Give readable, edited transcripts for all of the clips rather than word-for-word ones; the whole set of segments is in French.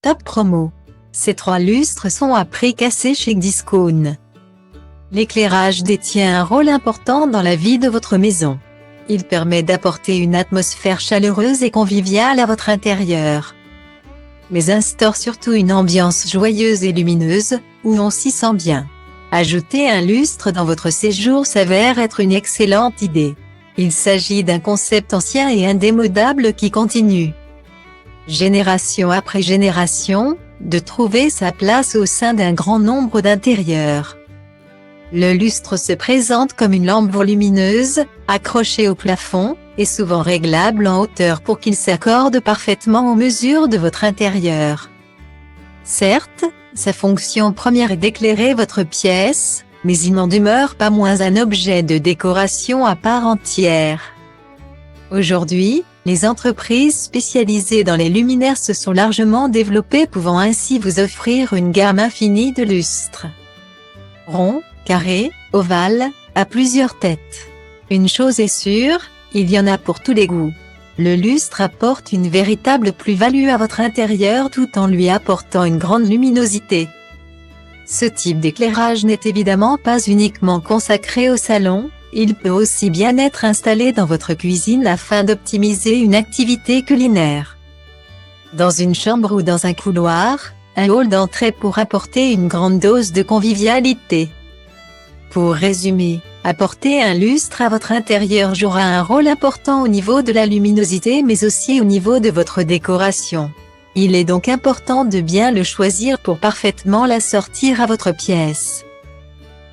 Top promo. Ces 3 lustres sont à prix cassé chez Discount. L'éclairage détient un rôle important dans la vie de votre maison. Il permet d'apporter une atmosphère chaleureuse et conviviale à votre intérieur, mais instaure surtout une ambiance joyeuse et lumineuse, où on s'y sent bien. Ajouter un lustre dans votre séjour s'avère être une excellente idée. Il s'agit d'un concept ancien et indémodable qui continue, génération après génération, de trouver sa place au sein d'un grand nombre d'intérieurs. Le lustre se présente comme une lampe volumineuse, accrochée au plafond, et souvent réglable en hauteur pour qu'il s'accorde parfaitement aux mesures de votre intérieur. Certes, sa fonction première est d'éclairer votre pièce, mais il n'en demeure pas moins un objet de décoration à part entière. Aujourd'hui, les entreprises spécialisées dans les luminaires se sont largement développées, pouvant ainsi vous offrir une gamme infinie de lustres. Ronds, carrés, ovales, à plusieurs têtes. Une chose est sûre, il y en a pour tous les goûts. Le lustre apporte une véritable plus-value à votre intérieur tout en lui apportant une grande luminosité. Ce type d'éclairage n'est évidemment pas uniquement consacré au salon, il peut aussi bien être installé dans votre cuisine afin d'optimiser une activité culinaire. Dans une chambre ou dans un couloir, un hall d'entrée pour apporter une grande dose de convivialité. Pour résumer, apporter un lustre à votre intérieur jouera un rôle important au niveau de la luminosité mais aussi au niveau de votre décoration. Il est donc important de bien le choisir pour parfaitement l'assortir à votre pièce.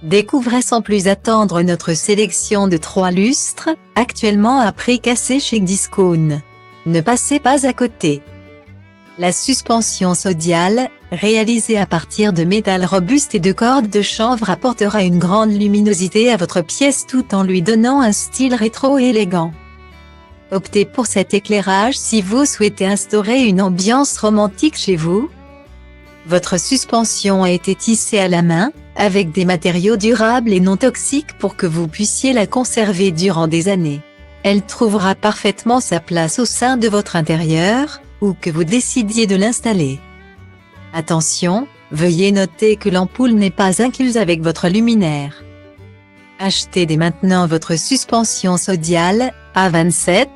Découvrez sans plus attendre notre sélection de 3 lustres, actuellement à prix cassé chez Discount. Ne passez pas à côté. La suspension Sodial, réalisée à partir de métal robuste et de cordes de chanvre, apportera une grande luminosité à votre pièce tout en lui donnant un style rétro et élégant. Optez pour cet éclairage si vous souhaitez instaurer une ambiance romantique chez vous. Votre suspension a été tissée à la main, avec des matériaux durables et non toxiques pour que vous puissiez la conserver durant des années. Elle trouvera parfaitement sa place au sein de votre intérieur, ou que vous décidiez de l'installer. Attention, veuillez noter que l'ampoule n'est pas incluse avec votre luminaire. Achetez dès maintenant votre suspension Sodial, à 27,82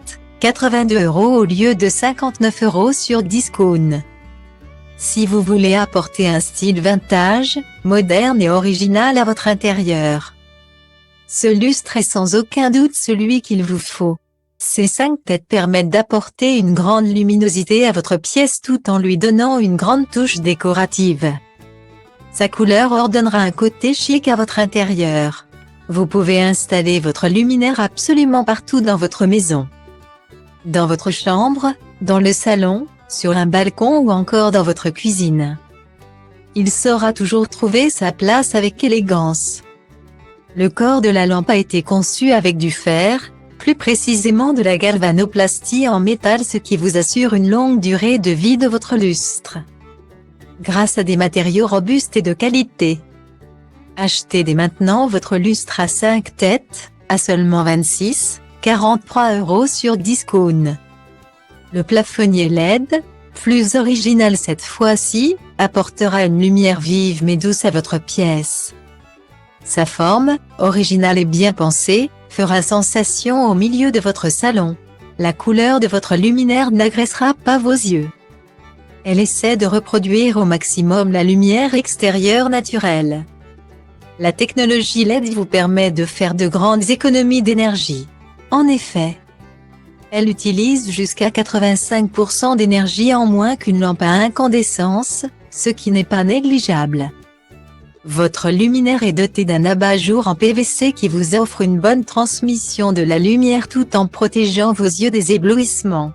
€ au lieu de 59 € sur Discount. Si vous voulez apporter un style vintage, moderne et original à votre intérieur, ce lustre est sans aucun doute celui qu'il vous faut. Ces 5 têtes permettent d'apporter une grande luminosité à votre pièce tout en lui donnant une grande touche décorative. Sa couleur ordonnera un côté chic à votre intérieur. Vous pouvez installer votre luminaire absolument partout dans votre maison. Dans votre chambre, dans le salon, sur un balcon ou encore dans votre cuisine. Il saura toujours trouver sa place avec élégance. Le corps de la lampe a été conçu avec du fer, plus précisément de la galvanoplastie en métal, ce qui vous assure une longue durée de vie de votre lustre. Grâce à des matériaux robustes et de qualité. Achetez dès maintenant votre lustre à 5 têtes, à seulement 26,43 € sur Discount. Le plafonnier LED, plus original cette fois-ci, apportera une lumière vive mais douce à votre pièce. Sa forme, originale et bien pensée, fera sensation au milieu de votre salon. La couleur de votre luminaire n'agressera pas vos yeux. Elle essaie de reproduire au maximum la lumière extérieure naturelle. La technologie LED vous permet de faire de grandes économies d'énergie. En effet, elle utilise jusqu'à 85% d'énergie en moins qu'une lampe à incandescence, ce qui n'est pas négligeable. Votre luminaire est doté d'un abat-jour en PVC qui vous offre une bonne transmission de la lumière tout en protégeant vos yeux des éblouissements.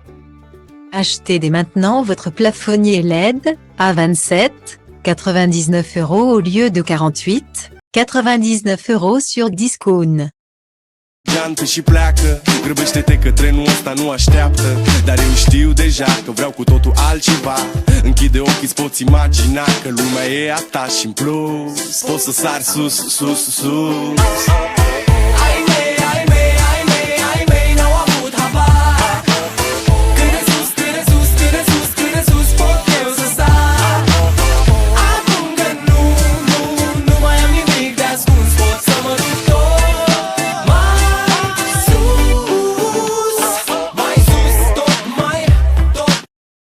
Achetez dès maintenant votre plafonnier LED, à 27,99 € au lieu de 48,99 € sur Discount. Geantă și pleacă, grăbește-te că trenul ăsta nu așteaptă. Dar eu știu deja că vreau cu totul altceva. Închide ochii, îți poți imagina că lumea e a ta și în plus poți să sari sus, sus, sus.